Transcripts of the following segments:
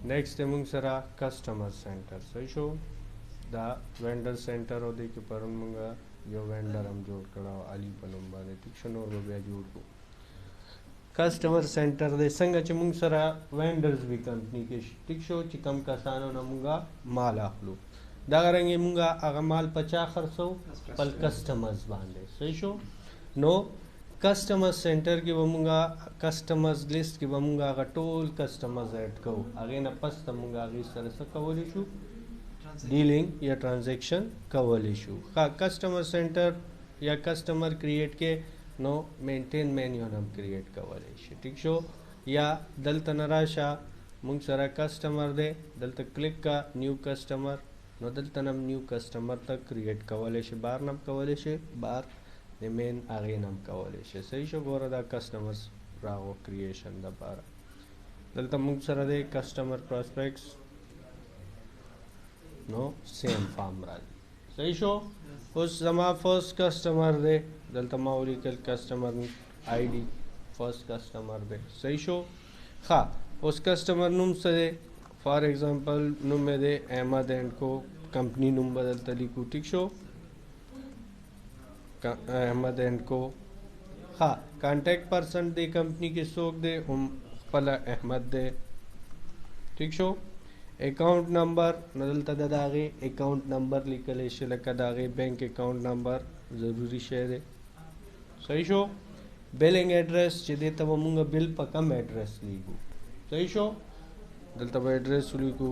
नेक्स्ट है मूंग सरा customer centre सही शो दा वेंडर सेंटर हो दे के पर मूंगा यो वेंडर हम जोड़ कड़ा अली पनुम बाने ठीक शो नोर बया जोड़ को कस्टमर सेंटर दे संग च मूंग सरा वेंडर्स भी कंपनी के ठीक शो च कम कसानो न मूंगा माल आखलो दागरंगे मूंगा अगर माल 50 खर्चो पल कस्टमर्स बांधे सही शो नो कस्टमर सेंटर की बमुंगा कस्टमर्स लिस्ट की बमुंगा अगर टोल कस्टमर्स ऐड को आगे न पस तमुंगा आगे इस तरह से कवल इशू डीलिंग या ट्रांजैक्शन कवल इशू का कस्टमर सेंटर या कस्टमर क्रिएट के नो मेंटेन मेन्यू नम क्रिएट कवल इशू ठीक शो या दलत नराशा मुंग सरा कस्टमर दे दलत क्लिक का न्यू कस्टमर नो दलत नम न्यू कस्टमर तक क्रिएट कवल इशू बार नम कवल इशू बार the main agenam kawalishe sai sho gora da customers rago creation da para dalta mung sara de customer prospects no same farm rali sai sho us zama first customer de dalta maurical customer id first customer de sai sho ha us customer num se for example num me de ahmad and co company num badalta liku ठीक शो अहमद एंड को हाँ contact person दे कंपनी के सोक दे हम पला अहमद दे ठीक show account number नदल तदागे account number लिखले शिलक दागे बैंक अकाउंट नंबर ज़रूरी शे दे सही शो बिलिंग एड्रेस चे दे तब मुंगा बिल पकम एड्रेस लिखो सही शो दल तब एड्रेस लिखो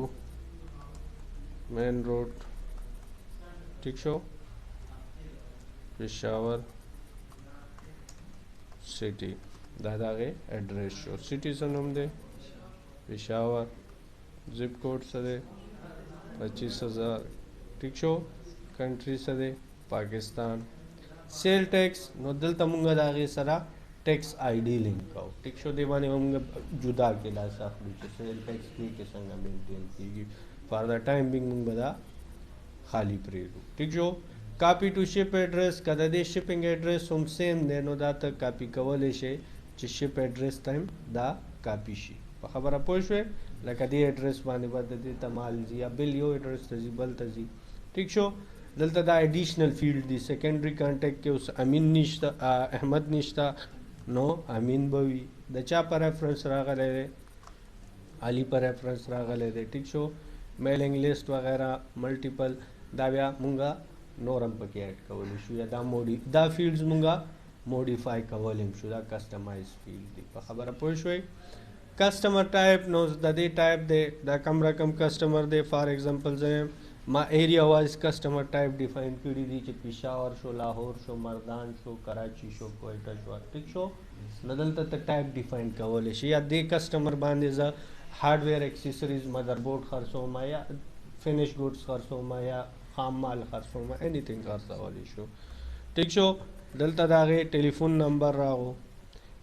मेन रोड ठीक शो पेशावर सिटी दादागे एड्रेस शो सिटी सनम दे पेशावर जिप कोड सदे 25,000 ठीक शो कंट्री सदे पाकिस्तान सेल टैक्स नोदल तमुंगा दागे सरा टैक्स आईडी लिंक का ठीक शो देवाने मुंगा जुदा के ला साफ सेल टैक्स के संग मेंटेन की फॉर द टाइम बिंग मुंग बदा खाली प्रेरू ठीक शो कॉपी टू शिप एड्रेस कदा दे शिपिंग एड्रेस हम सेम दे नो दा तक कॉपी कवले शे च शिप एड्रेस टाइम दा कॉपी शी खबर पोशवे लका दे एड्रेस बाने बद दे तमाल जी या बिल यो एड्रेस तजी बल तजी ठीक शो दलता दा एडिशनल फील्ड दी सेकेंडरी कांटेक्ट के उस अमीन निश्ता अहमद निश्ता नो अमीन बवी दचा पर रेफरेंस रागले दे अली पर रेफरेंस रागले दे ठीक शो मेलिंग लिस्ट वगैरह मल्टीपल दाव्या मुंगा नोरम पके ऐड कवल शु या दा मोडी दा फील्ड्स मुंगा मॉडिफाई कवलिम शु दा कस्टमाइज फील्ड दी खबर पोशवे कस्टमर टाइप नो दे टाइप दे दा कम रकम कस्टमर दे फॉर एग्जांपल जे मा area wise customer type define करी दी च पेशावर शो लाहौर शो मर्दान शो कराची शो कोयटा शो ठीक शो नदल तक टाइप डिफाइन कवल शु या दे कस्टमर बांधे जा हार्डवेयर एक्सेसरीज मदरबोर्ड खर्चो मा या फिनिश गुड्स खर्चो मा या खाम माल खर्चों में एनीथिंग खर्चा वाली शो ठीक शो दलता दागे टेलीफोन नंबर राहो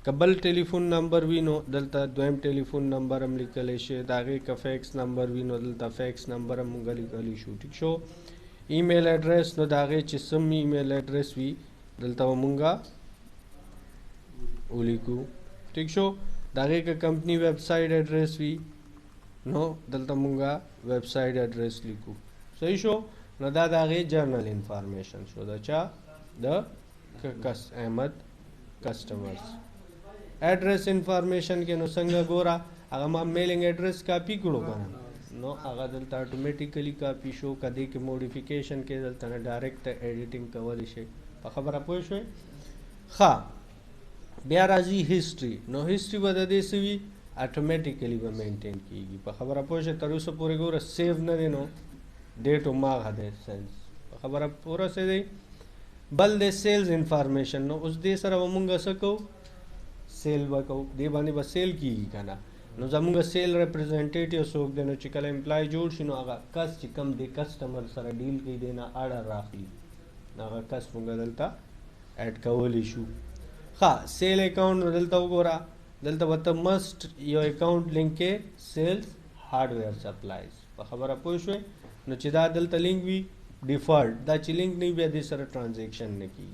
कबल टेलीफोन नंबर भी नो दलता द्वैम टेलीफोन नंबर हम लिखले शे दागे का फैक्स नंबर भी नो दलता फैक्स नंबर हम गली गली शो ठीक शो ईमेल एड्रेस नो दागे चिसम ईमेल एड्रेस भी दलता मुंगा उलिकू ठीक शो दागे का कंपनी वेबसाइट एड्रेस भी नो दलता मुंगा वेबसाइट एड्रेस लिखू सही शो न दादागे जर्नल इंफॉर्मेशन शो दचा द अहमद कस्टमर्स एड्रेस इंफॉर्मेशन के नो संग गोरा अगर मा मेलिंग एड्रेस कॉपी करो करना नो अगर दलता ऑटोमेटिकली कॉपी शो कदे के मॉडिफिकेशन के दलता न डायरेक्ट एडिटिंग कवर इशे खबर पोशवे खा ब्याराजी हिस्ट्री नो हिस्ट्री बता दे सवी ऑटोमेटिकली व मेंटेन कीगी खबर पोशे तरुस पूरे गोरा सेव न देनो डेट माग हदे सेल्स खबर पूरा से दे बल दे सेल्स इंफॉर्मेशन नो उस दे सर वमुंगा सको सेल बको दे बानी बस सेल की kana नो जमुंगा सेल रिप्रेजेंटेटिव सोक देनो चिकल एम्प्लॉय जोड़ शिनो आगा कस चिकम दे कस्टमर सर डील की देना आर्डर राखी नागा कस मुंगा दलता ऐड कवल इशू खा सेल अकाउंट दलता गोरा दलता बत मस्ट यो अकाउंट लिंक के सेल्स हार्डवेयर सप्लाईज खबर पोशवे नो चिदा दलता लिंक भी डिफॉल्ट दा लिंक नहीं भी दे सर ट्रांजैक्शन ने की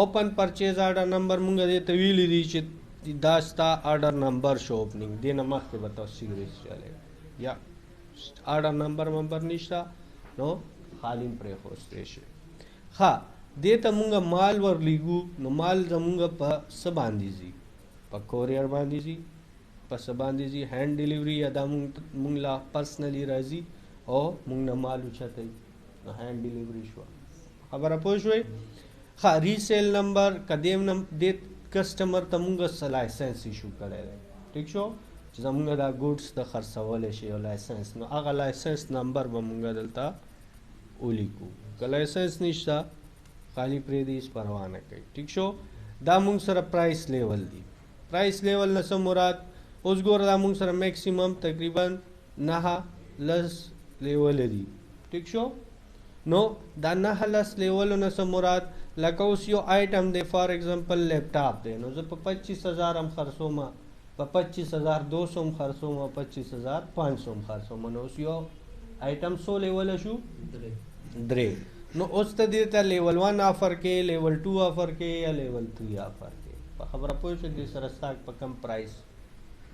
ओपन परचेज ऑर्डर नंबर मुंगा दे तवील रीच दास्ता ऑर्डर नंबर शो ओपनिंग दे नमक के बताओ सीरीज चले یا آډر نمبر نشته نو خالی پرې خوستی شي. ښه دې ته مونږ مال ورلیږو نو مال زمونږ په څه باندې ځي؟ په کوریر باندې ځي. په څه باندې ځي؟ هینډ ډیلیوري یا دا مونږ لا پرسنلی راځي او مونږ نه مال اوچتوي نو هینډ ډیلیوري شوه. خبره پوه شوئ؟ ښه ریسیل نمبر که دې کسټمر ته مونږ څه لایسنس ایشو کړی دی، ټیک شو، چې زمونږ دا ګوډس د خرڅولی شي یو لایسنس، نو هغه لایسنس نمبر به مونږ دلته ولیکو. که لایسنس نشته خالی پرېږدي، هېڅ پروا نه کوي. ټیک شو. دا مونږ سره پرایس لیول دی. پرایس لیول نه څه مراد؟ اوس ګوره دا مونږ سره میکسیمم تقریبا 9-10 لیول دي. ټیک شو. نو دا 9-10 لیولو نه څه مراد؟ لکه اوس یو آیټم دی فار ایگزامپل لیپټاپ دی، نو زه په 25,000 هم خرڅوم، په 25,200 هم خرڅوم، 25,500 هم خرڅوم. نو اوس یو آیټم څو لیوله شو؟ 3. نو اوس ته دې ته لیول 1 آفر کې، لیول 2 آفر کې یا لیول 3 آفر کې. په خبره پوه شئ دې سره ستا په کم پرایس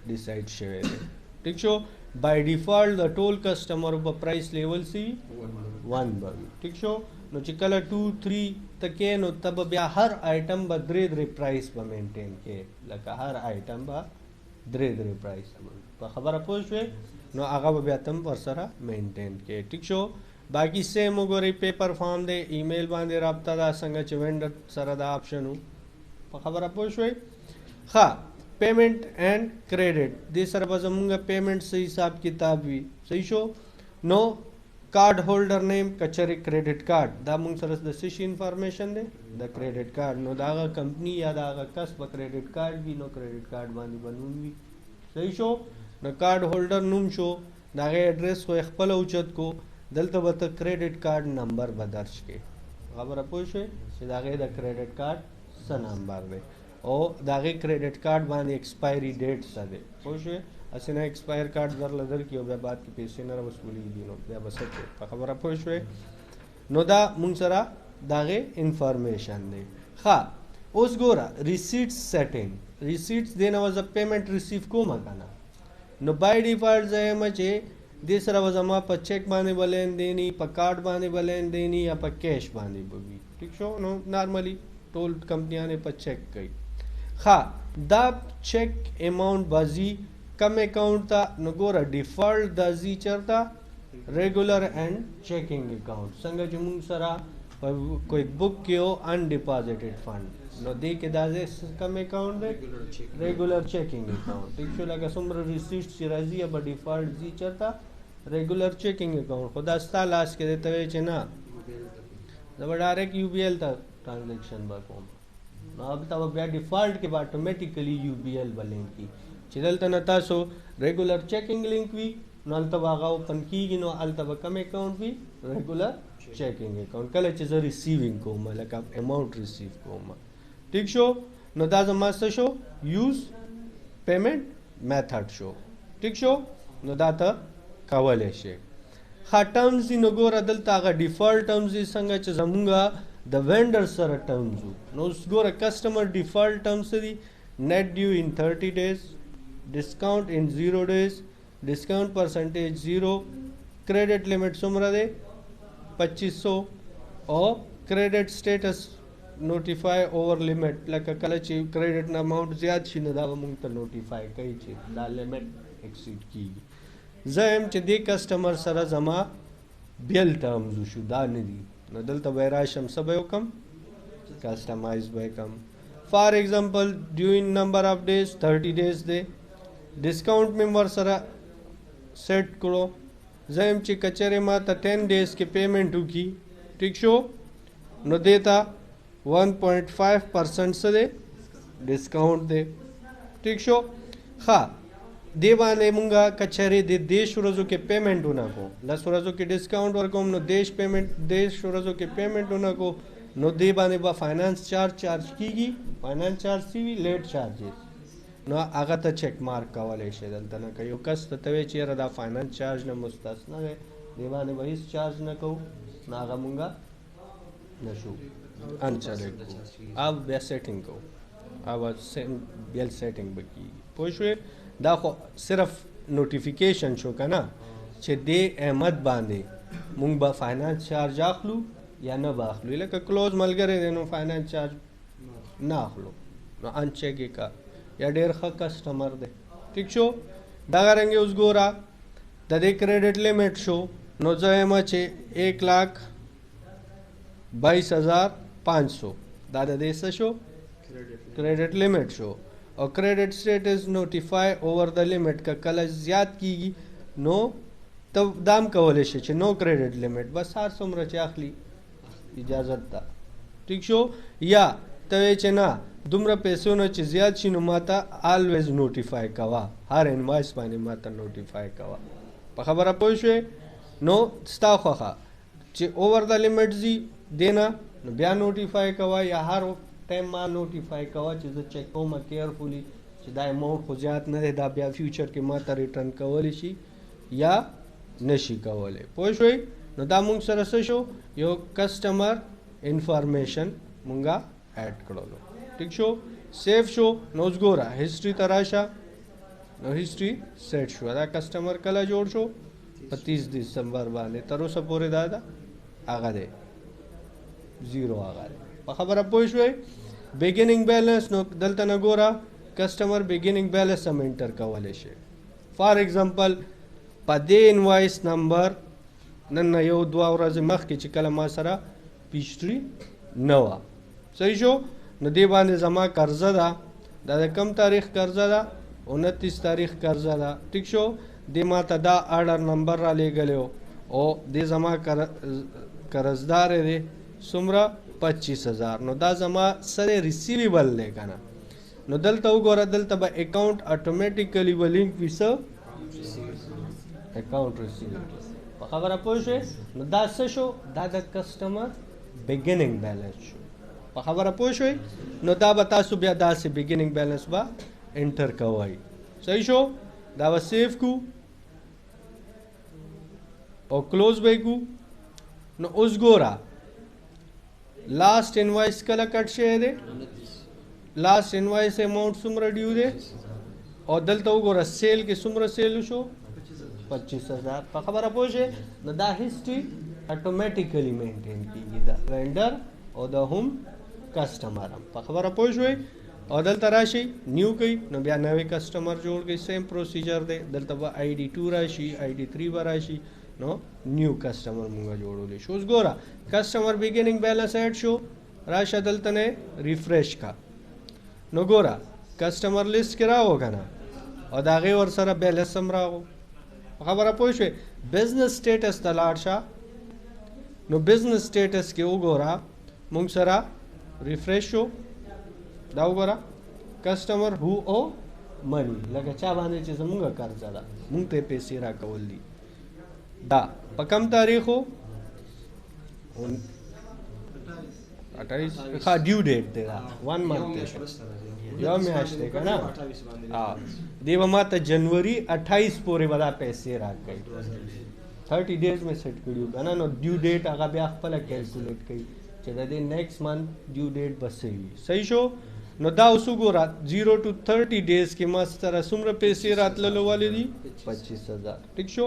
ډیسایډ شوی دی. ټیک شو. بای ډیفالټ د ټول کسټمر په پرایس لیول سی 1 به وي. ټیک شو. نو چې کله 2-3 ته کې نو ته به بیا هر آیټم به 3 پرایس به مینټین کې، لکه هر آیټم به 3 پرایس. په خبره پوه شوې؟ نو هغه به بیا تم ورسره مینټین کې. ټیک شو. باقي سیم وګورئ، پیپر فارم دی، ایمیل باندې رابطه ده، څنګه چې وینډر سره دا آپشن و. په خبره پوه شوئ؟ ښه پیمنٹ اینڈ کریډټ، دې سره به زمونږ پیمنٹ څه حساب کتاب وي. صحیح شو. نو کارډ هولډر نیم کچرې کریډټ کارډ، دا مونږ سره د څه شي انفارمیشن دی؟ د کریډټ کارډ. نو د هغه کمپني یا د هغه کس به کریډټ کارډ وي، نو کریډټ کارډ باندې به نوم وي. صحیح شو. نو کارډ هولډر نوم شو، د هغې ایډرس خو یې خپله اوچت کو، دلته به ته کریډټ کارډ نمبر به درج کې. خبره پوه شوې چې د هغې د کریډټ کارډ څه نمبر دی او د هغې کریډټ کارډ باندې ایکسپایري ډیټ څه دی. پوه شوې؟ هسې نه ایکسپایر کارډ درله درکړي او بیا بعد کې پیسې نه راوصولېږي، نو بیا به څه کوې؟ په خبره پوه شوې؟ نو دا مونږ سره د هغې انفارمیشن دی. ښه اوس ګوره ریسیټس سیټینګ. ریسیټس دې نه به زه پیمنټ ریسیو کوم که نه، نو بای ډیفالټ زه یم چې دې سره به زما په چیک باندې به لین دیني، په کارډ باندې به لین دیني یا په کیش باندې به وي. ټیک شو. نو نارملی ټول کمپنیانې په چیک کوي. ښه دا چیک اماؤنٹ به ځي کم اکاؤنٹ ته؟ نو ګوره ډیفالټ دا ځي چېرته؟ ریګولر اینډ چیکنګ اکاؤنٹ. څنګه چې موږ سره په کویک بک کې هو ان ډیپازیټډ فنډ، نو دې کې دا ځای کم اکاؤنٹ دی؟ ریګولر چیکنګ اکاؤنٹ. ټیک شو. لکه څومره ریسیټس چې راځي یا به ډیفالټ ځي چېرته؟ ریګولر چیکنګ اکاؤنٹ. خو دا ستا لاس کې دی، ته وایې چې نه زه به ډایرکټ یو بی ایل ته ټرانزیکشن به کوم، نو هلته به بیا ډیفالټ کې به اټومیټیکلی یو بی ایل به لینک کي. چې دلته نه تاسو ریګولر چیکنګ لینک وي نو هلته به هغه اوپن کېږي، نو هلته به کم اکاؤنٹ وي؟ ریګولر چیکنګ اکاؤنٹ. کله چې زه ریسیوینګ کوم لکه اماؤنٹ ریسیو کوم. ټیک شو. نو دا زما څه شو؟ یوز پیمنٹ میتھډ شو. ټیک شو. نو دا ته کولی شئ. ښه ټرمز دي، نو ګوره دلته هغه ډیفالټ ټرمز دي څنګه چې زمونږ د وینډر سره ټرمز وو. نو اوس ګوره کسټمر ډیفالټ ټرمز څه دي؟ نیټ ډیو ان 30 days، ډسکاؤنٹ ان 0 days، ډسکاؤنٹ پرسنټیج 0، کریډټ لیمټ څومره دی؟ 2500، او کریډټ سټیټس نوټیفای اوور لیمټ، لکه کله چې کریډټ نه اماؤنٹ زیات شي نو دا به موږ ته نوټیفای کوي چې دا لیمټ ایکسیډ کېږي. زه یم چې دې کسټمر سره زما بیل ټرمز وشو، دا نه دي، نو دلته به یې راشم څه به یې وکړم؟ کسټمایز به یې کړم. فار ایگزامپل ډیوینګ نمبر آف ډیز 30 days دی، ډسکاؤنٹ مې ورسره سیټ کړو. زه یم چې که چېرې ما ته 10 days کې پیمنټ وکړي، ټیک شو، نو دې ته 1.5% څه دی؟ ډسکاؤنٹ دی. ټیک شو. ښه دې باندې مونږه که چېرې د 10 ورځو کې پیمنټ ونه کړو، 10 ورځو کې ډسکاؤنٹ ورکوم، نو 10 ورځو کې پیمنټ ونه کړو، نو دې باندې به فاینانس چارج کېږي. فاینانس چارج څه وي؟ لیټ چارجز. نو هغه ته چیک مارک کولی شئ دلته نه. که یو کس ته ته وایې چې یاره دا فاینانس چارج نه مستثنی دی، دې باندې به هېڅ چارج نه کوو، نو هغه مونږه نشو انچلیټ کوو، او بیا سیټینګ کوو، او بیا سیټینګ به کېږي. پوه شوې؟ دا خو صرف نوټیفیکیشن شو کنه چې د احمد باندې مونږ به فاینانس چارج اخلو یا نه به اخلو لکه کلوز ملګری دی نو فاینانس چارج نه اخلو نو انچیک یې کا یا ډېر ښه کسټمر دی ټیک شو دغه رنګې اوس ګوره د دې کریډټ لیمټ شو نو زه یم چې 1,22,500 دا د دې څه شو کریډټ لیمټ شو او کریډټ سټیټس نوټیفای اوور د لیمټ که کله زیات کیږي نو ته دام کولی شي چې نو کریډټ لیمټ بس هر څومره چې اخلي اجازت ده ټیک شو یا ته وایې چې نه دومره پیسو نه چې زیات شي نو ماته آلویز نوټیفای کوه هر انوایس باندې ماته نوټیفای کوه په خبره پوه شوې نو ستا خوښه چې اوور د لیمټ ځي دی نه نو بیا نوټیفای کوه یا هر ټایم ما نوټیفای کوه چې زه چیک کوم کیرفولي چې دا اماونټ خو زیات نه دی دا بیا فیوچر کې ماته ریټرن کولی شي یا نشي کولی پوه شوئ نو دا مونږ سره څه شو یو کسټمر انفارمیشن مونږه ایډ کړلو ټیک شو سیف شو نو اوس ګوره هسټري ته راشه نو هسټري سیټ شو دا کسټمر کله جوړ شو 25 دسمبر باندې تر اوسه پورې دا هغه دی زیرو هغه دی په خبره پوه شوئ بګیننګ بیلنس نو دلته نه ګوره کسټمر بګیننګ بیلنس هم انټر کولی شي فار ایگزامپل په دې انوایس نمبر نن نه یو دوه ورځې مخکې چې کله ما سره پیشتري نه وه صحیح شو نو دې باندې زما قرضه ده دا د کم تاریخ قرضه ده 29 تاریخ قرضه ده ټیک شو دې ما ته دا آرډر نمبر را لیږلی او دې زما قرضدار دی څومره 25,000 نو دا زما سره ریسیویبل دی که نه نو دلته وګوره دلته به اکاونټ اټومیټیکلی به لینک وي څه اکاونټ ریسیویبل په خبره پوه شوې نو دا څه شو دا د کسټمر بګیننګ بیلنس شو په خبره پوه شوئ نو دا به تاسو بیا داسې بګیننګ بیلنس به انټر کوئ صحیح شو دا به سیف کو او کلوز به کو نو اوس ګوره لاست انوایس کله کټ شوی دی لاست انوایس اماونټ څومره ډیو دی او دلته وګوره سیل کې څومره سیل شو 25,000 په خبره پوه شئ نو دا هسټري اټومیټیکلی مینټین کیږي د وینډر او د هم کسټمر هم په خبره پوه شوئ او دلته راشي نیو کوي نو بیا نوی کسټمر جوړ کوي سیم پروسیجر دی دلته به آی ډي 2 راشي آی ډي 3 به راشي نو نیو کسټمر مونږه جوړولی شو اوس ګوره کسټمر بګیننګ بیلنس ایډ شو راشه دلته نه ریفریش کا نو ګوره کسټمر لیست کې راو که نه او د هغې ورسره بیلنس هم راغو خبره پوه شوې بزنس سټیټس ته لاړ شه نو بزنس سټیټس کې وګوره مونږ سره ریفریش شو دا وګوره کسټمر هو او منی لکه چا باندې چې زمونږه قرضه ده مونږ ته پیسې راکول دي دا په کم تاریخ و 28 ښه ډیو ډیټ دی دا 1 منث دی یو میاشت دی که نه دی به ما ته جنوري 28 پورې به دا پیسې راکوي 30 ډیز مې سیټ کړي که نه نو ډیو ډیټ هغه بیا خپله کیلکولیټ کوي چې د دې نیکسټ منث ډیو ډیټ به څه وي صحیح شو نو دا اوس وګوره 0 to 30 ډیز کې ما سره څومره پیسې راتللو والې دي 25,000 ټیک شو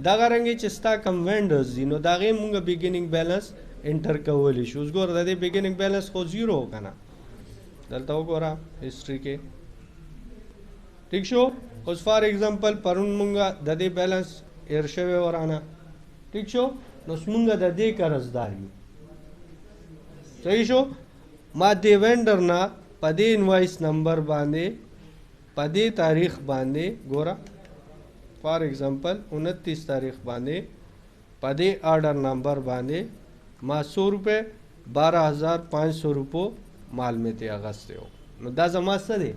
دغه رنګې چې ستا کم وینډرز دي نو د هغې مونږ بګیننګ بیلنس انټر کولی شو اوس ګوره د دې بګیننګ بیلنس خو زیرو که نه دلته وګوره هسټري کې ټیک شو اوس فار ایگزامپل پرون مونږه د دې بیلنس ایر شوی ورانه ټیک شو نو اوس مونږه د دې قرضدار یو صحیح شو ما دې وینډر نه په دې انوایس نمبر باندې په دې تاریخ باندې ګوره فار ایگزامپل 29 تاریخ باندې په دې آرډر نمبر باندې ما 100 روپے 12,500 روپو مال مې ته اغستی و نو دا زما څه دی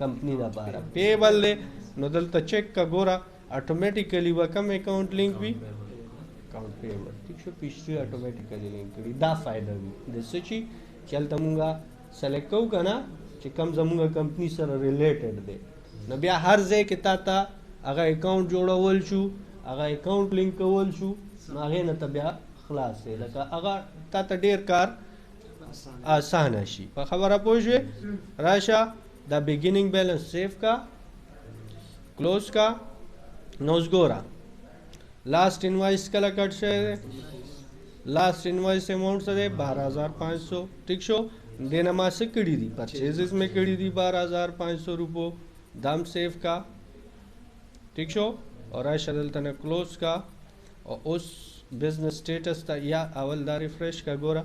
کمپنی دپاره پیبل دی نو دلته چیک کا ګوره اټومیټیکلی به کم اکاونټ لینک وي اکاونټ پیبل ټیک شو پیشتري اټومیټیکلی لینک کړي دا فایده وي د څه چې هلته مونږه سلیکټ کوو که نه چې کم زمونږه کمپنی سره ریلیټډ دی نو بیا هر ځای کې تا ته هغه اکاونټ جوړول شو هغه اکاونټ لینک کول شو نو هغې نه ته بیا خلاص دی لکه هغه تا ته ډېر کار آسانه شي په خبره پوه شوې راشه دا بګیننګ بیلنس سیف کا کلوز کا نو اوس ګوره لاست انوائس کله کټ شوی دی لاست انوائس اماؤنٹ څه دی 12500 ٹھیک شو دینا ما څه کړي دي پرچیزز میں کړي دي 12500 روپو دام سیو کا ٹھیک شو اور راشه دلته نه کلوز کا او اوس بزنس سټیټس ته یا اول دا ریفریش کا ګوره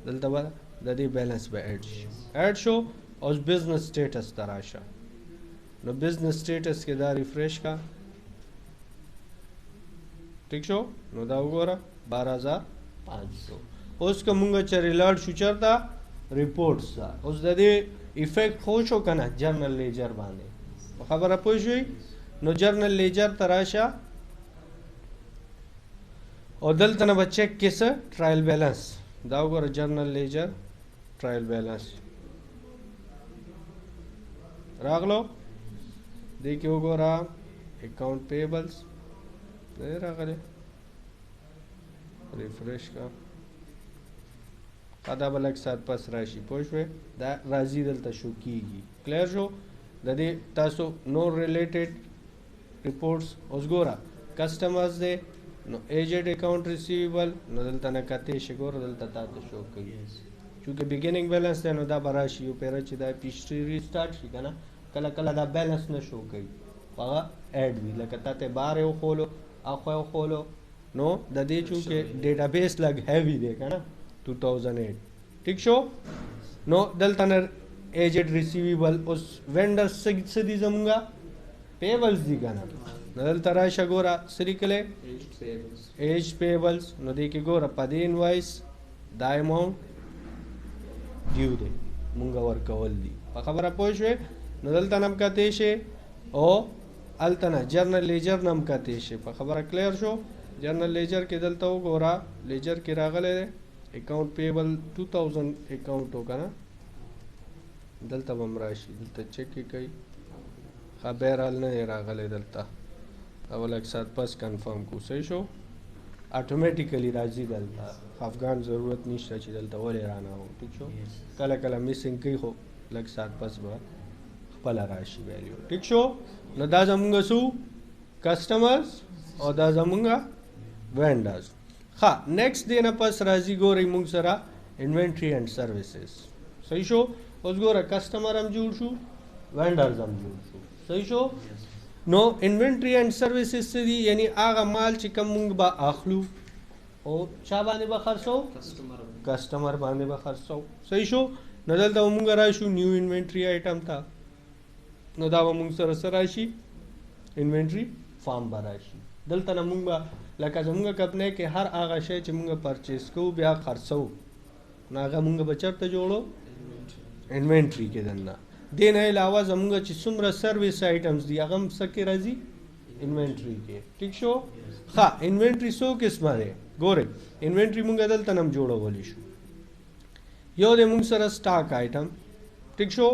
دلته به د دې بیلنس به ایډ شو اوس بزنس سټیټس ته راشه نو بزنس سټیټس کې دا ریفریش کا ٹھیک شو نو دا وګوره 12500 اوس که مونږ چې ریلاډ شو چرته ریپورټس دا اوس د دې افیکټ خو شو کنه جرنل لیجر باندې خبره پوه شوي نو جرنل لیجر ته راشه او دلته نه به چیک کې څه ټرایل بیلنس دا وګوره جرنل لیجر ټرایل بیلنس راغلو دې کې وګوره اکاؤنٹ پیبلز نه راغلی ریفریش کا دا به لږ ساعت پس راشي پوه شوې دا راځي دلته شو کېږي کلیر شو د دې تاسو نور ریلیټډ ریپورټس اوس ګوره کسټمرز دی نو ایجنټ اکاؤنٹ ریسیویبل نو دلته نه کتې شي ګوره دلته تاسو شو کوي چونکه بیګیننګ بیلنس دی نو دا به راشي یو پیره چې دا پیشتري ریسټارټ شي که نه کله کله دا بیلنس نه شو کوي هغه ایډ وي لکه تا ته بار یې وښولو اخوا یې وښولو نو د دې چونکې ډیټابیس لږ هیوي دی که نه 2008 ٹھیک شو نو دلته نه ایجنټ ریسیویبل اوس وینډر څه دي زمونږه پیبلز دي که نه نو دلته راشه ګوره څه لیکلی ایج پیبلز نو دې کې ګوره په دې انوایس دا اماؤنټ ډیو دی مونږ ورکول دي په خبره پوه شوې نو دلته نه هم کتې شي او هلته نه جرنل لیجر نه هم کتې شي په خبره کلیر شو جرنل لیجر کې دلته وګوره لیجر کې راغلی دی اکاؤنٹ پیبل 2000 اکاؤنٹ ہو کا نا دلتا بم راشی دلتا چیک کی کئی خبر حال نه راغلی دلتا اول ایک ساتھ پس کنفرم کو صحیح شو آٹومیٹیکلی راځي دلتا افغان ضرورت نشته چې دلتا ولې رانه هو ٹھیک شو کله کله میسنګ کوي خو لږ سات پس به خپل راشي ویلیو ٹھیک شو نو دا زمونږ سو کسٹمرز او دا زمونږ وینډرز ها نیکسٹ دینا پس راځي ګورئ مونږ سره انوینټری اینڈ سروسز صحیح شو اوس ګوره کسٹمر هم جوړ شو وینډرز هم جوړ شو صحیح شو نو انوینټری اینڈ سروسز څه دي یعنی هغه مال چې کوم مونږ به اخلو او چا باندې به خرڅو کسٹمر باندې به خرڅو صحیح شو نو دلته مونږ راشو نیو انوینټری آیټم ته نو دا به مونږ سره څه راشي انوینټری فارم به راشي دلته نه مونږ به لکه زمونږ کمپنۍ کې هر هغه شی چې مونږ پرچیز کوو بیا خرڅو نو هغه مونږ به چېرته جوړو انوینټري کې دننه دې نه علاوه زمونږ چې څومره سروس آیټمز دي هغه هم څه کې راځي انوینټري کې ټیک شو ښه انوینټري څو قسمه دی ګورئ انوینټري مونږ دلته نه هم جوړولی شو یو دی مونږ سره سټاک آیټم ټیک شو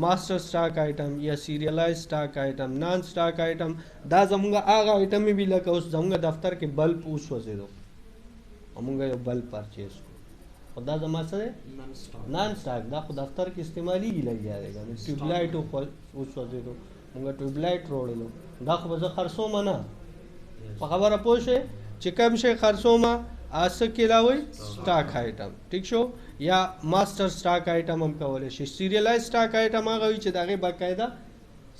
ماسٹر سٹاک آئٹم یا سیریلائز سٹاک آئٹم نان سٹاک آئٹم دا زمونږ هغه آئٹم بھی لکه اوس زمونږ دفتر کې بلب وسوځېدو او مونږ یو بلب پرچیز کړو او دا زما څه دی نان سٹاک دا خو دفتر کې استعمالیږي لګیا دی کنه ټیوب لایټ وسوځېدو مونږ ټیوب لایټ راوړلو دا خو به زه خرڅوم نه په خبره پوه شئ چې کوم شی خرڅوم څه کېلاوئ سٹاک آئٹم ٹھیک شو یا ماسٹر سٹاک آئٹم هم کولی شي سیریلایز سٹاک آئٹم هغه وي چې د هغې باقاعده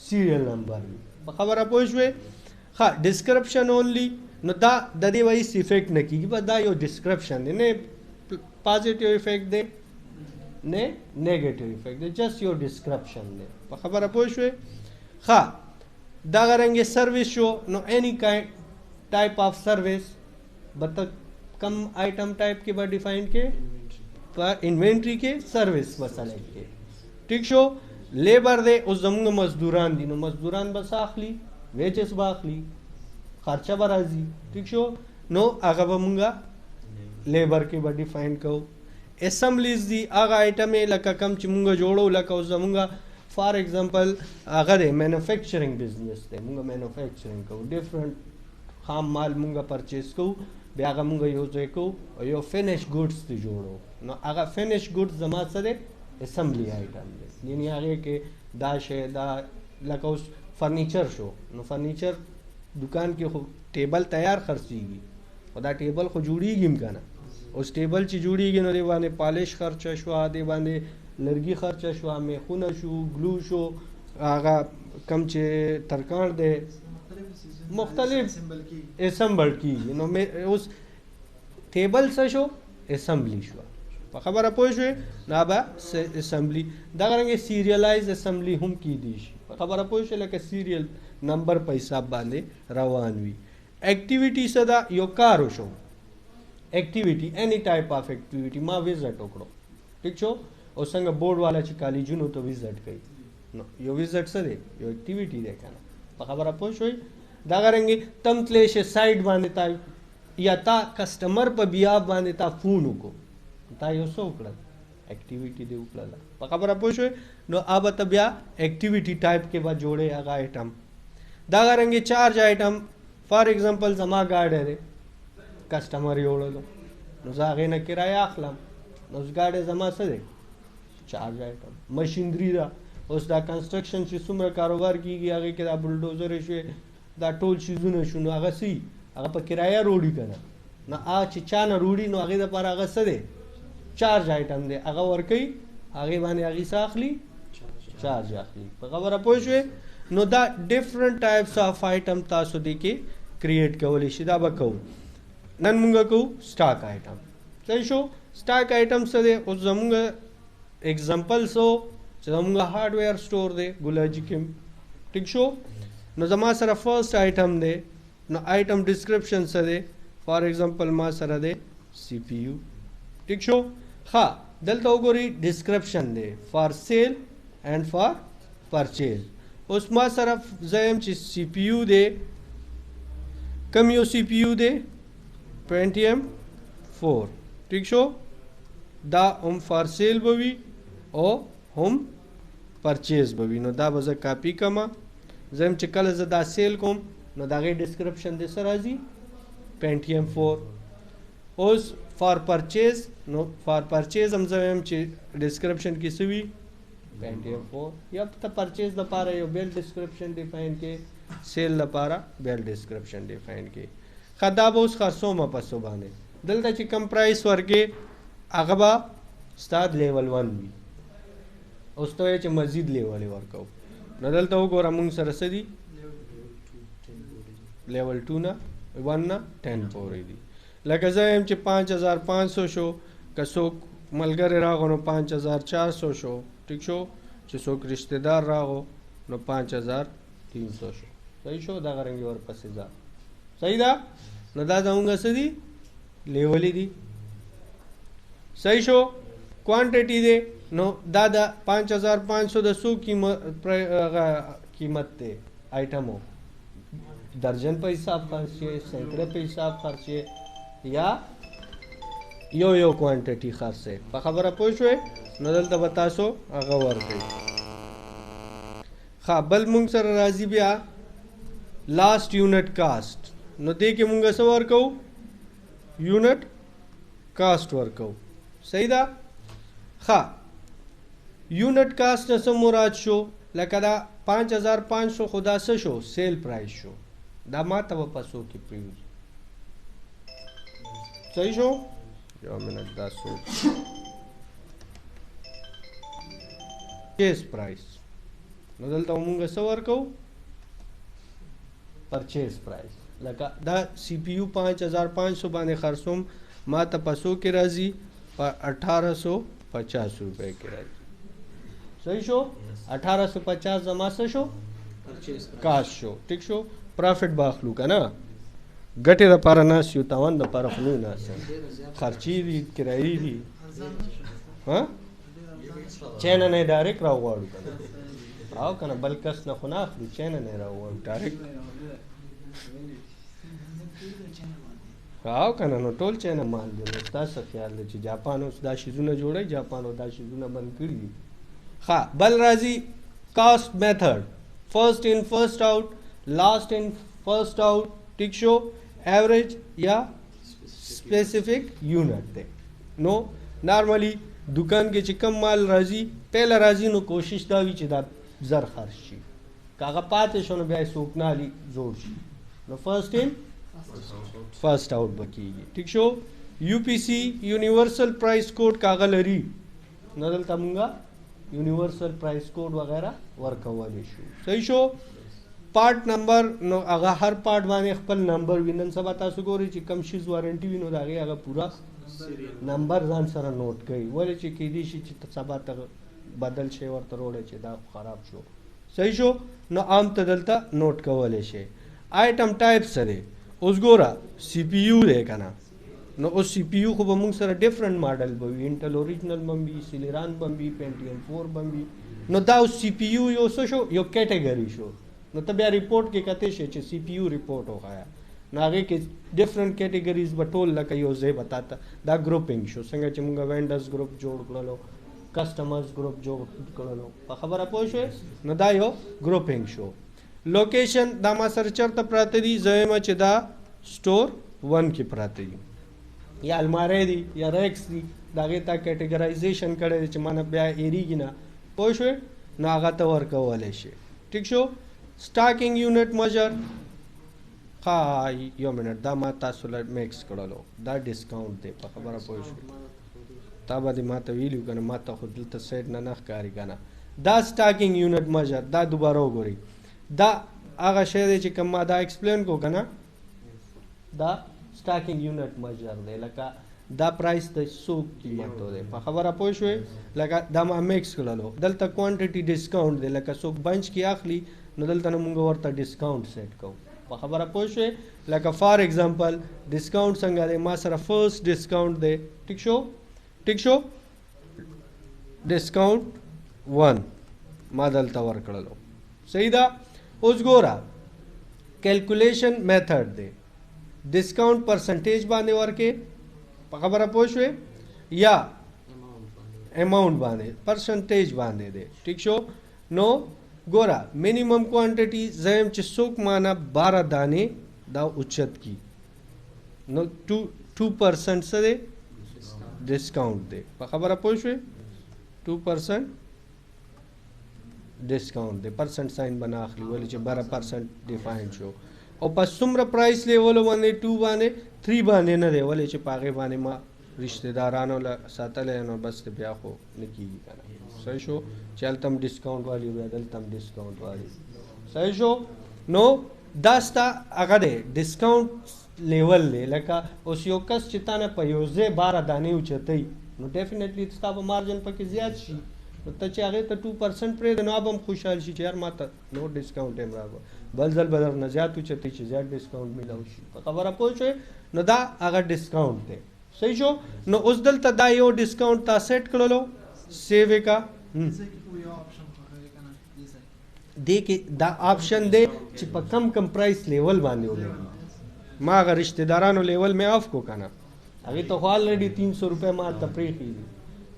سیریل نمبر وي په خبره پوه شوې ښه ډسکرپشن اونلی نو دا د دې به هېڅ افیکټ نه کېږي بس دا یو ډسکرپشن دی نه پازیټیو افیکټ دی نه نیګیټیو افیکټ دی جسٹ یو ډسکرپشن دی په خبره پوه شوې ښه دغه رنګې سروس شو نو اینی ټایپ آف سروس به ته کم آئٹم ٹائپ کے بعد ڈیفائن کے انوینٹری کے سروس مسئلے کے ٹھیک شو لیبر دے اس زمونږ مزدوران دي نو مزدوران بس اخلي ویجز به اخلي خرچه به راځي ٹھیک شو نو هغه به مونږه لیبر کې به ډیفاین کوو اسمبلیز دي هغه آیټم لکه کم چې مونږ جوړو لکه اوس زمونږ فار ایگزامپل هغه دی مینوفیکچرنګ بزنس دی مونږ مینوفیکچرنګ کوو ډفرنٹ خام مال مونږ پرچیز کوو بیا هغه مونږ یو ځای کوو او یو فینش ګوډس دی جوړو نو هغه فینش ګوډس زما څه دی اسمبلی آیټم دی یعنی هغې کې دا شی دا لکه اوس فرنیچر شو نو فرنیچر दुकान کې خو ټیبل تیار خرڅيږي او دا ټیبل خو جوړیږي کنه اوس ټیبل چې جوړیږي نو دی باندې پالش خرچه شو دی باندې لرګي خرچه شو میخونه شو ګلو شو هغه کم چې ترکاڼ دی مختلف اسمبل کیږي نو اوس ټیبل څه شو اسمبلی شو په خبره پوه شوې نه به اسمبلی دغه رنګې سیریلایز اسمبلی هم کیدی شي په خبره پوه شوې لکه سیریل نمبر په حساب باندې روان وي اکټیویټي څه ده یو کار وشو اکټیویټي any type of activity ما وزټ وکړو ٹھیک شو او څنګه بورډ والا چې کالجونو ته وزټ کوي نو یو وزټ څه دی یو اکټیویټي دی کنه په خبره پوه شوې دغه رنګې تم تلې شي سایت باندې تا یا تا کسٹمر په بیا باندې تا فون وکړو تا یو څه وکړل اکټیویټي دی وکړل په خبره پوه شوې نو اب ته بیا اکټیویټي ټایپ کې به جوړې هغه آیټم دغه رنګې چارج آیټم فار ایگزامپل زما گاډی دی کسٹمر یې وړلو نو زه هغې نه کرایه اخلم نو اوس ګاډی زما څه دی چارج آیټم مشینري ده اوس دا کنسټرکشن چې څومره کاروبار کېږي هغې کې دا بلډوزرې شوې دا ټول شیزونه شو نو هغه څه هغه په کرایه روړي که نه نو هغه چې چا نه روړي نو هغې دپاره هغه څه دی چارج آیټم دی هغه ورکوي هغې باندې هغې څه اخلي چارج اخلي په خبره پوه شوې نو دا ډفرنٹ ټایپس آف آیټم تاسو دې کې کریټ کولی شي دا به کوو نن مونږ کوو سټاک آیټم صحیح شو سټاک آیټم څه دی اوس زمونږ اگزامپل څه چې زمونږ هارډویر سټور دی ګولاجي کې ټیک شو نو زما سره فرسٹ آیټم دی نو آیټم ډسکرپشن څه دی فار ایگزامپل ما سره دی سی پی یو ټیک شو ها دلته وګورئ ډسکرپشن دی فار سیل اینڈ فار پرچیز اوس ما سره زم چې سی پی یو دی کم یو سی پی یو دی Pentium 4 ٹھیک شو دا هم فار سیل بوي او هم پرچیز بوي نو دا به زه کاپی کما زم چې کله زه دا سیل کوم نو دا غي ډسکرپشن دې سره راځي Pentium 4 اوس فار پرچیز نو فار پرچیز هم زم چې ډسکرپشن کې سوي Pentium 4 یا ته پرچیز لپاره یو بیل ډسکرپشن ډیفاین کې سیل لپاره بیل ډسکرپشن ډیفاین کې خدا به اوس خرڅومه پسو باندې دلته چې کم پرایس ورکې هغه به ستاد لیول 1 وي اوس ته چې مزید لیول ورکو نو دلته وګوره مونږ سره څه دي لیول 2 نه 1 نه 10 پورې دي لکه زه یم چې 5500 شو که څوک ملګری راغو نو 5400 شو ټیک شو چې څوک رشتہ دار راغو نو 5300 شو صحیح شو دا غرنګ ورپسې ځه صحیح ده نو دا زمونږ څه دي لیولې دي صحیح شو کوانټیټي دی نو دا د 5500 د څو قیمت دی آیټمو درجن په حساب خرچې سینکړه په حساب خرچې یا یو کوانټیټي خرڅې په خبره پوه شوې نو دلته به تاسو هغه ورکړئ ښه بل مونږ سره راځي بیا لاست یونټ کاسټ نو دې کې مونږ څه ورکو یونټ کاسټ ورکو صحیح ده ښه یونټ کاسټ څه مراد شو لکه دا 5500 خدا څه شو سیل پرایس شو دا ما ته په پسو کې پریوز صحیح شو یو منټ دا سوچ پرچیز پرایس نو دلته مونږ څه ورکو پرچیز پرایس لکه دا سی پی یو 5500 باندې خرڅوم ما ته پسو کې راځي په 1850 روپے کې راځي صحیح شو 1850 زما څه شو کاش شو ټیک شو پروفټ باخلو کنه ګټه د پاره نه شو تاوان د پاره خلو نه خرچي دي کرایي دي ها چین نه ډایرکټ راوړو کنه راو کنه بل کس نه خو نه اخلو چین نه راوړو ډایرکټ راو کنه نو ټول چین مال دی تاسو خیال دی چې جاپان اوس دا شیزونه جوړي جاپان او دا شیزونه بند کړی ها بل راځي کاسټ میتھډ فرست ان فرست آؤٹ लास्ट इन फर्स्ट आउट टिक शो एवरेज या specific unit they know normally दुकान के चिकम माल राजी पहला राजी नो कोशिश दावी ची दा जर खर्च शी कागा पाते शोनो बे सोकनाली जोड़ शी نو فرست ان فرست آؤٹ بکیږي. ٹھیک شو. UPC یونیورسل پرایس کوډ کاغه لري نو دلته مونږه یونیورسل پرایس کوډ وغیرہ ورکولی شو. صحیح شو. پارٹ نمبر نو هغه هر پارٹ باندې خپل نمبر وینن. سبا تاسو ګورئ چې کم شیز وارنټي وي نو د هغې هغه پوره نمبر ځان سره نوٹ کوي ولې چې کیدای شي چې سبا ته بدل شي ورته وروړی چې دا خراب شو. صحیح شو. نو عام ته دلته نوٹ کولی شي. آیټم ټایپ څه دی؟ اوس ګوره سی پی یو دی که نه نو اوس سی پی یو خو به موږ سره ډفرنٹ ماډل به وي. انټل اوریجنل به وي، سیلیران به وي، پینټیم 4 به وي. نو دا اوس سی پی یو یو څه شو؟ یو کیټګري شو. نو ته بیا ریپورټ کې کتی شي چې سی پی یو ریپورټ وښایه نو هغې کې ډفرنٹ کیټګریز به ټول لکه یو ځای به تا ته دا ګروپینګ شو. څنګه چې موږ وینډرز ګروپ جوړ کړلو، کسټمرز ګروپ جوړ کړلو، په خبره پوه شوې؟ نو دا یو ګروپینګ شو. لوکیشن دا ما سره چېرته پراته دي؟ زه وایم چې دا سټور 1 کې پراته دي یا الماری دي یا ریکس دي. د هغې تا کیټګرایزیشن کړی دی چې مانه بیا هېرېږي نه. پوه شوې؟ نو هغه ته ورکولی شي. ټیک شو. سټاکینګ یونټ میجر ها یو منټ دا ما تاسو له میکس کړلو دا ډسکاونټ دی. په خبره پوه شوې؟ تا به دې ما ته ویلي که نه ما ته خو دلته سایډ نه ښکاري که نه. دا سټاکینګ یونټ میجر دا دوباره وګورئ. دا هغه شی دی چې کوم ما دا ایکسپلین کو که نه دا سټاکینګ یونټ میجر دی. لکه دا پرایس د څو قیمتو دی. په خبره پوه شوې؟ لکه دا ما میکس کړلو. دلته کوانټټي ډسکاونټ دی. لکه څوک بنچ کې اخلي نو دلته نه مونږ ورته ډسکاونټ سیټ کوو. په خبره پوه شوې؟ لکه فار ایگزامپل ډسکاونټ څنګه دی؟ ما سره فرست ډسکاونټ دی. ټیک شو. ټیک شو. ډسکاونټ 1 ما دلته ورکړلو. صحیح ده. اوس ګوره کیلکولیشن میتھډ دی. ډسکاونټ پرسنټیج باندې ورکې. په خبره پوه شوې؟ یا اماؤنٹ باندې پرسنټیج باندې دی. ټیک شو. نو ګوره منیمم کوانټټي زیم چې څوک مانه 12 دانې دا اوچت کی نو 2% څه دی؟ ډسکاونټ دی. په خبره پوه شوې؟ 2% ډسکاونټ دی. پرسنټ ساين به نه اخلي ولې چې 12% ډیفاین شو. او په څومره پرایس لیول باندې 2 باندې 3 باندې نه دی ولې چې په هغې باندې ما رشته دارانو له ساتلی نو بس بیا خو نه کېږي که نه. صحیح شو. چې هلته هم ډسکاونټ والي بیا دلته هم ډسکاونټ والي. صحیح شو. نو دا ستا هغه دی ډسکاونټ لیول دی. لکه اوس یو کس چې تا نه په یو ځای 12 دانې اوچتوي نو ډیفینیټلی ستا به مارجن پکې زیات شي. نو ته چې هغې ته 2% پرېږدې نو به هم خوشحال شي چې یار ما ته نور ډسکاونټ هم راغله. بل ځل به درنه زیات اوچتوي چې زیات ډسکاونټ میلاو شي. په خبره پوه شوې؟ نو دا هغه ډسکاونټ دی. صحیح شو. نو اوس دلته دا یو ډسکاونټ تا سیټ کړلو. سیو یې کا. دې کې دا آپشن دی چې په کم کم پرایس لیول باندې ولګي. ما هغه رشته دارانو لیول مې آف کو که نه هغې ته خو آلریډي 300 روپۍ ما ته پرېښي دي.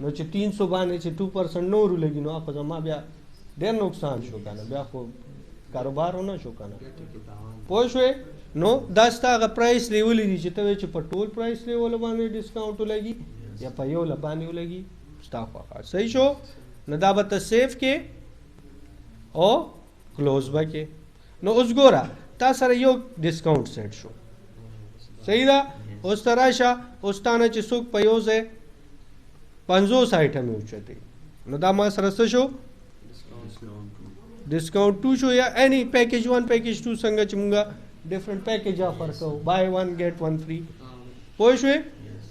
نو چې 300 باندې چې 2% نور ولګي نو خو زما بیا ډېر نقصان شو که نه. بیا خو کاروبار ونه شو که نه. پوه شوې؟ نو دا ستا هغه پرایس لیولې دي چې ته وایې چې په ټول پرایس لیول باندې ډسکاونټ ولګي یا په یو باندې ولګي ستا خوښه. صحیح شو. نو دا به ته سیف کې او کلوز به کې. نو اوس ګوره تا سره یو ډسکاونټ سیټ شو. صحیح ده. اوس ته راشه اوس تا نه چې څوک په یو ځای 50 آیټمې اوچتوي نو دا ما سره څه شو؟ ډسکاونټ 2 شو. یا اینی پیکیج 1 پیکیج 2 څنګه چې مونږ ډفرنٹ پیکیج آفر کوو بای 1 گیٹ 1 فری. پوه شوې؟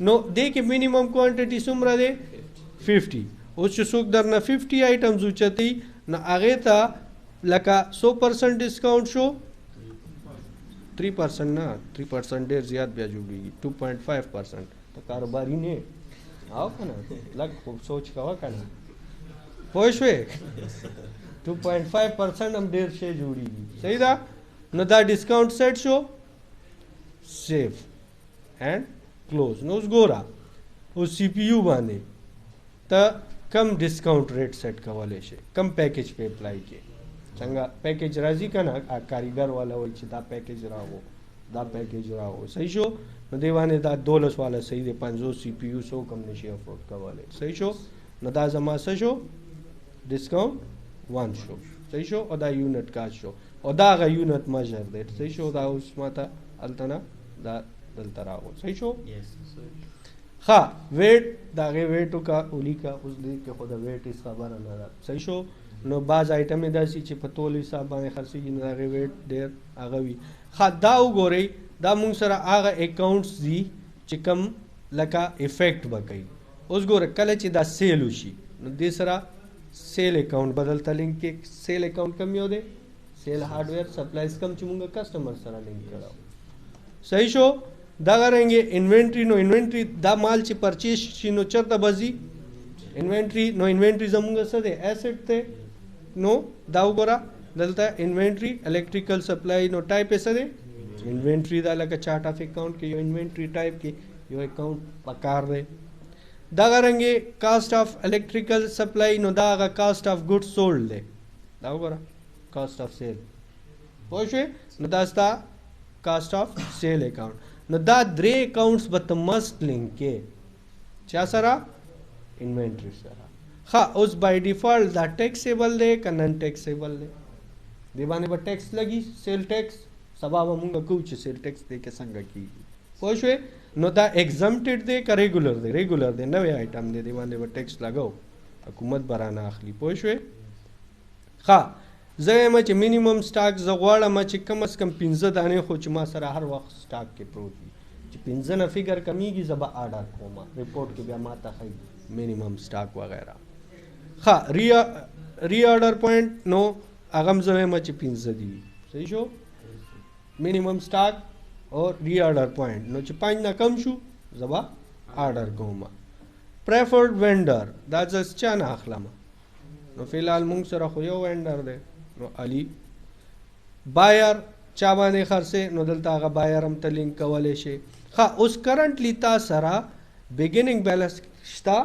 نو دې کې منیمم کوانټټي څومره دی؟ 50. اوس چې څوک درنه 50 آیټمز اوچتوي نو هغې ته لکه 100% ډسکاونټ شو. 3% نه 3% ډېر زیات بیا جوړېږي. 2.5% ته کاروباري نه او که نه لږ خو سوچ کوه که نه. پوه شوې؟ 2.5% هم ډېر شی جوړېږي. صحیح ده. نو دا ډسکاونټ سیټ شو. سیف اینڈ کلوز. نو اوس ګوره اوس سی پی یو باندې ته کم ډسکاونټ ریټ سیټ کولی شي کم پیکیج په اپلای کې. څنګه پیکیج راځي که نه کاریګر والا وایي چې دا پیکیج راغو دا پیکیج راغو. صحیح شو. نو دې باندې دا 12 والا صحیح دی. 50 سی پی یو څوک هم نشي افورډ کولی. صحیح شو. نو دا زما څه شو؟ ډسکاونټ 1 شو. صحیح شو او دا یونټ کاست شو او دا غا یونټ میجر دی صحیح شو دا اوس ماته التنا دا دلته راغو صحیح شو ها ویټ دا غي ویټو کا اولی کا اوس دې کې خود ویټ اس خبره نه ده صحیح شو نو بعض آیټم داسي چې په تول حساب باندې خرڅيږي نه دا غي ویټ ډیر هغه وي ها دا وګورئ دا مونږ سره هغه اکاونټس دي چې کم لکه افیکټ وکړي اوس ګوره کله چې دا سیل وشي نو دې سره سیل اکاونټ بدلته لینک کې سیل اکاونټ کم یو دی سیل هارډویر سپلایز کم چې مونږ کسٹمر سره لینک کړو صحیح شو دا غرانګي انوینټری نو انوینټری دا مال چې پرچیز شي نو چرته بزي انوینټری نو انوینټری زموږ څه دی ایسټ ته نو دا وګوره دلته انوینټری الکتریکل سپلای نو ټایپ څه دی انوینټری دا لکه چارت اف اکاؤنٹ کې یو انوینټری ټایپ کې یو اکاؤنٹ پکار دی دا غرانګي کاست اف الکتریکل سپلای نو دا غا کاست اف ګډ سولډ دی دا وګوره کاست اف سیل پوښې نو دا ستا کاست اف سیل اکاؤنٹ نو دا درې اکاؤنټس به ته مست لینک کې چا سره انوینټری سره ها اوس بای ډیفالت دا ټیکسیبل دی که نن ټیکسیبل دی دی باندې به ټیکس لګي سیل ټیکس سبا به مونږ کوو چې سیل ټیکس دی کې څنګه کیږي پوه شوې نو دا ایگزمپټډ دی که ریګولر دی ریګولر دی نوې آیټم دی دی باندې به ټیکس لګاو حکومت برانه اخلي پوه شوې ها زه یم چې مینیمم سټاک زه غواړم چې کم از کم 15 دانې خو چې ما سره هر وخت سټاک کې پروت وي چې 15 نه فګر کمیږي زه به آرډر کوم ریپورټ کې بیا ما ته ښایي مینیمم سټاک وغیرہ ها ری آرډر پوینټ نو هغه هم زه یم چې 15 دي صحیح شو مینیمم سټاک او ری آرډر پوینټ نو چې 5 نه کم شو زه به آرډر کوم پریفرډ وینډر دا زه چا نه اخلم نو فیلحال مونږ سره خو یو وینډر دی نو علی بایر چا باندې خرڅه نو دلته هغه بایر هم ته لینک کولی شي ها اوس کرنټلی تا سره بیګیننګ بیلنس شته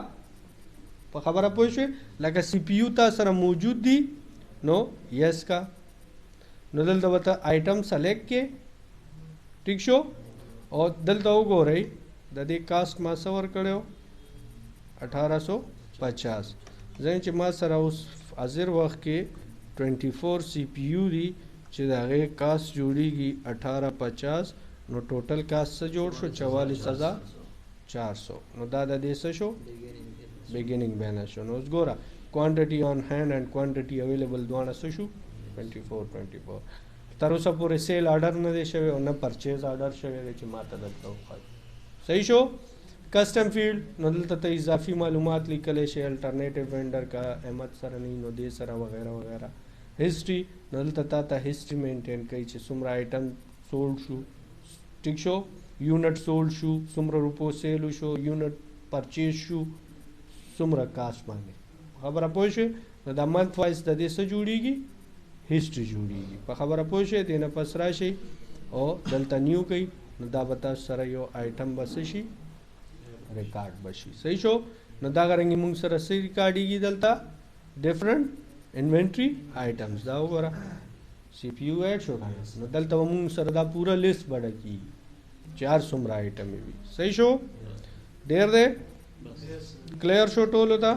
په خبره پوه شوې لکه سی پی یو تا سره موجود دي نو یس کا نو دلته به ته آیټم سلیکټ کې ټیک شو او دلته وګورئ د دې کاسټ ما څه ورکړی 1850 ځکه چې ما سره اوس حاضر وخت کې 24 سی پی یو دي چې د هغې کاسټ جوړیږي 1850 نو ټوټل کاسټ څه جوړ شو 44400 نو دا د دې څه شو بیګیننګ بیلنس شو نو اوس ګوره کوانټټي آن هینډ اینډ کوانټټي اویلیبل دواړه څه شو 24 تر اوسه پورې سیل آرډر نه دی شوی او نه پرچیز آرډر شوی دی چې ما ته دلته وښایي صحیح شو کسٹم فیلڈ نو دلته ته اضافي معلومات لیکلی شي الټرنیټیو وینډر کا احمد سره نه نو دې سره وغیره وغیره هسټري نو دلته تا ته هسټري مینټین کوي چې څومره آیټم سولډ شو ټیک شو یونټ سولډ شو څومره روپو سیل شو یونټ پرچیز شو څومره کاسټ باندې خبره پوه شوې نو دا منث وایز د دې څه جوړیږي هسټري جوړیږي په خبره پوه شوې دې نه پس راشي او دلته نیو کوي نو دا به تاسو سره یو آیټم به څه شي ریکارډ بشي صحیح شو نو دا غرنګي موږ سره څه ریکارډیږي دلته ډیفرنٹ انوینټری آیټمز دا وګوره سی پی یو ایډ شو نو دلته موږ سره دا پورا لیست بڑا کی 4 څومره آیټم وي صحیح شو ډیر دی کلیر شو ټول دا